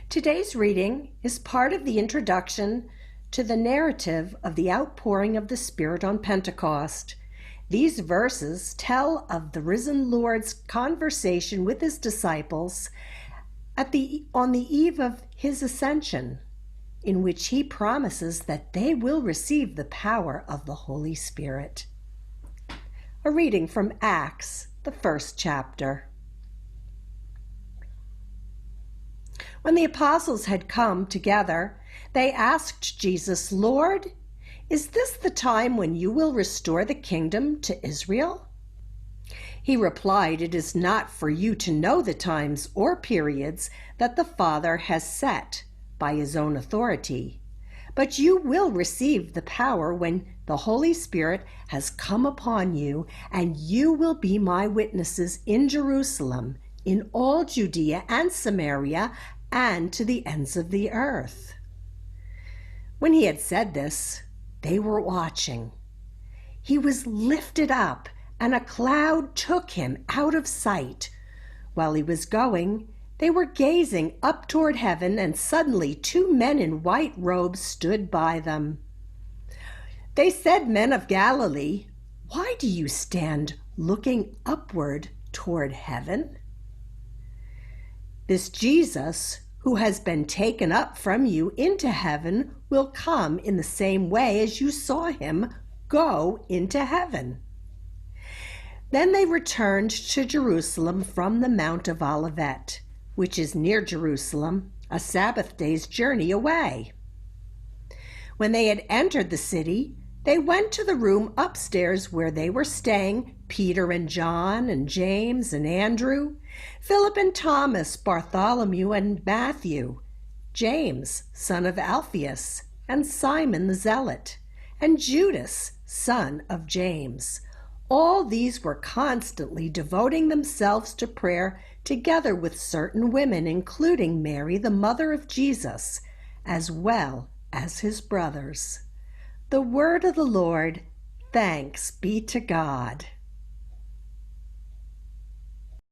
Today's reading is part of the introduction to the narrative of the outpouring of the Spirit on Pentecost. These verses tell of the risen Lord's conversation with his disciples on the eve of his ascension, in which he promises that they will receive the power of the Holy Spirit. A reading from Acts, the 1st chapter. When the apostles had come together, they asked Jesus, "Lord, is this the time when you will restore the kingdom to Israel?" He replied, "It is not for you to know the times or periods that the Father has set by his own authority, but you will receive the power when the Holy Spirit has come upon you, and you will be my witnesses in Jerusalem, in all Judea and Samaria, and to the ends of the earth." When he had said this, they were watching. He was lifted up, and a cloud took him out of sight. While he was going, they were gazing up toward heaven, and suddenly 2 men in white robes stood by them. They said, "Men of Galilee, why do you stand looking upward toward heaven? This Jesus, who has been taken up from you into heaven, will come in the same way as you saw him go into heaven." Then they returned to Jerusalem from the Mount of Olivet, which is near Jerusalem, a Sabbath day's journey away. When they had entered the city, they went to the room upstairs where they were staying, Peter and John and James and Andrew, Philip and Thomas, Bartholomew and Matthew, James, son of Alphaeus, and Simon the Zealot, and Judas, son of James. All these were constantly devoting themselves to prayer together with certain women, including Mary, the mother of Jesus, as well as his brothers. The word of the Lord. Thanks be to God.